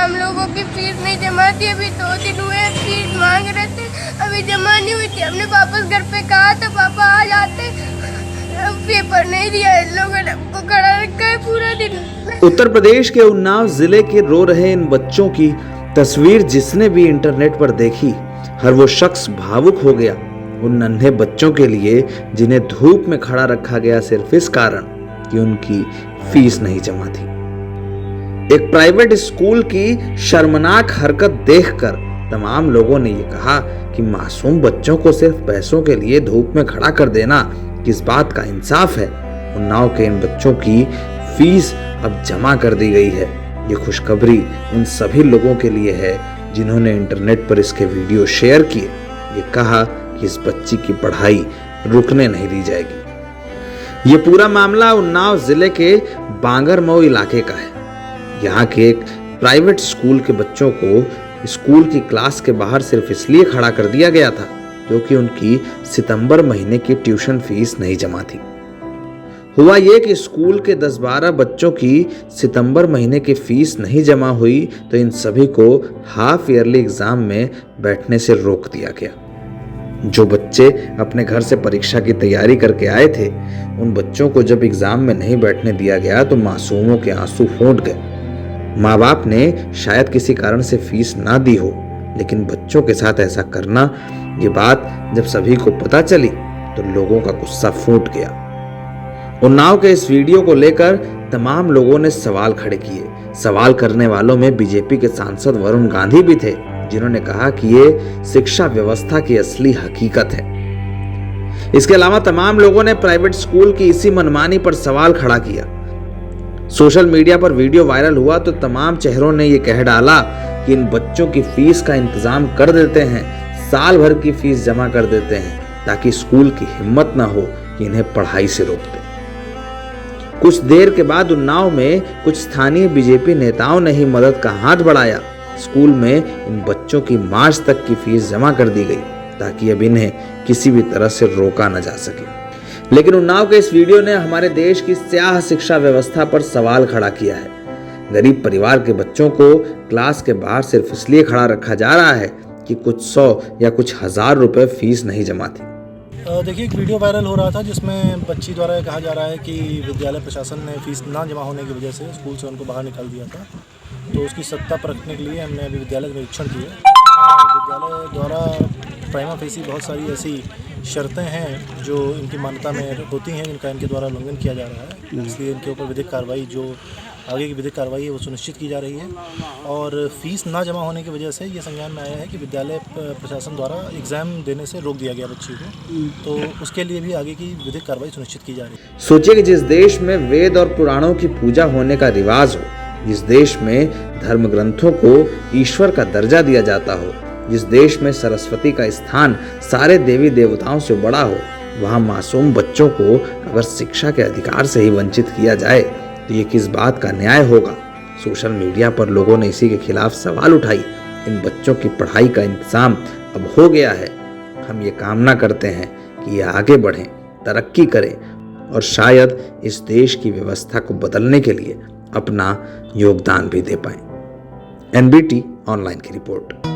हम लोगों की फीस नहीं जमा थी, अभी 2 दिन हुए फीस मांग रहे थे, अभी जमा नहीं हुई थी। हमने वापस घर पे कहा तो पापा आ जाते, पेपर नहीं दिया इन लोगों ने, हमको खड़ा रखा है पूरा दिन। उत्तर प्रदेश के उन्नाव जिले के रो रहे इन बच्चों की तस्वीर जिसने भी इंटरनेट पर देखी, हर वो शख्स भावुक हो गया। उन नन्हे बच्चों के लिए जिन्हें धूप में खड़ा रखा गया सिर्फ इस कारण कि उनकी फीस नहीं जमा थी। एक प्राइवेट स्कूल की शर्मनाक हरकत देखकर तमाम लोगों ने ये कहा कि मासूम बच्चों को सिर्फ पैसों के लिए धूप में खड़ा कर देना किस बात का इंसाफ है। उन्नाव के इन बच्चों की फीस अब जमा कर दी गई है। ये खुशखबरी उन सभी लोगों के लिए है जिन्होंने इंटरनेट पर इसके वीडियो शेयर किए। ये कहा कि इस बच्ची की पढ़ाई रुकने नहीं दी जाएगी। ये पूरा मामला उन्नाव जिले के बांगरमऊ इलाके का है। यहाँ के एक प्राइवेट स्कूल के बच्चों को स्कूल की क्लास के बाहर सिर्फ इसलिए खड़ा कर दिया गया था क्योंकि उनकी सितंबर महीने की ट्यूशन फीस नहीं जमा थी। हुआ ये कि स्कूल के 10-12 बच्चों की सितंबर महीने की फीस नहीं जमा हुई तो इन सभी को हाफ ईयरली एग्जाम में बैठने से रोक दिया गया। जो बच्चे अपने घर से परीक्षा की तैयारी करके आए थे, उन बच्चों को जब एग्जाम में नहीं बैठने दिया गया तो मासूमों के आंसू फूट गए। माँ बाप ने शायद किसी कारण से फीस ना दी हो, लेकिन बच्चों के साथ ऐसा करना, ये बात जब सभी को पता चली तो लोगों का गुस्सा फूट गया। उन्नाव के इस वीडियो को लेकर तमाम लोगों ने सवाल खड़े किए। सवाल करने वालों में बीजेपी के सांसद वरुण गांधी भी थे, जिन्होंने कहा कि ये शिक्षा व्यवस्था की असली हकीकत है। इसके अलावा तमाम लोगों ने प्राइवेट स्कूल की इसी मनमानी पर सवाल खड़ा किया। सोशल मीडिया पर वीडियो वायरल हुआ तो तमाम चेहरों ने ये कह डाला कि इन बच्चों की फीस का इंतजाम कर देते हैं, साल भर की फीस जमा कर देते हैं ताकि स्कूल की हिम्मत ना हो कि इन्हें पढ़ाई से रोक दे। कुछ देर के बाद उन्नाव में कुछ स्थानीय बीजेपी नेताओं ने ही मदद का हाथ बढ़ाया। स्कूल में इन बच्चों की मार्च तक की फीस जमा कर दी गई ताकि अब इन्हें किसी भी तरह से रोका न जा सके। लेकिन उन्नाव के इस वीडियो ने हमारे देश की स्याह शिक्षा व्यवस्था पर सवाल खड़ा किया है। गरीब परिवार के बच्चों को क्लास के बाहर सिर्फ इसलिए खड़ा रखा जा रहा है कि कुछ 100 या कुछ 1000 रुपए फीस नहीं जमा थी। देखिए, एक वीडियो वायरल हो रहा था जिसमें बच्ची द्वारा कहा जा रहा है कि विद्यालय प्रशासन ने फीस ना जमा होने की वजह से स्कूल से उनको बाहर निकाल दिया था। तो उसकी सत्ता परखने के लिए हमने अभी विद्यालय का निरीक्षण किया। विद्यालय द्वारा प्राइमा फेसी बहुत सारी ऐसी शर्तें हैं जो इनकी मान्यता में होती हैं, जिनका इनके द्वारा उल्लंघन किया जा रहा है। इसलिए इनके ऊपर विधिक कार्रवाई, जो आगे की विधिक कार्रवाई है, वो सुनिश्चित की जा रही है। और फीस ना जमा होने की वजह से ये संज्ञान में आया है कि विद्यालय प्रशासन द्वारा एग्जाम देने से रोक दिया गया बच्ची को, तो उसके लिए भी आगे की विधिक कार्रवाई सुनिश्चित की जा रही है। सोचिए कि जिस देश में वेद और पुराणों की पूजा होने का रिवाज हो, जिस देश में धर्म ग्रंथों को ईश्वर का दर्जा दिया जाता हो, जिस देश में सरस्वती का स्थान सारे देवी देवताओं से बड़ा हो, वहाँ मासूम बच्चों को अगर शिक्षा के अधिकार से ही वंचित किया जाए तो ये किस बात का न्याय होगा। सोशल मीडिया पर लोगों ने इसी के खिलाफ सवाल उठाई। इन बच्चों की पढ़ाई का इंतजाम अब हो गया है। हम ये कामना करते हैं कि ये आगे बढ़ें, तरक्की करें और शायद इस देश की व्यवस्था को बदलने के लिए अपना योगदान भी दे पाएं। NBT ऑनलाइन की रिपोर्ट।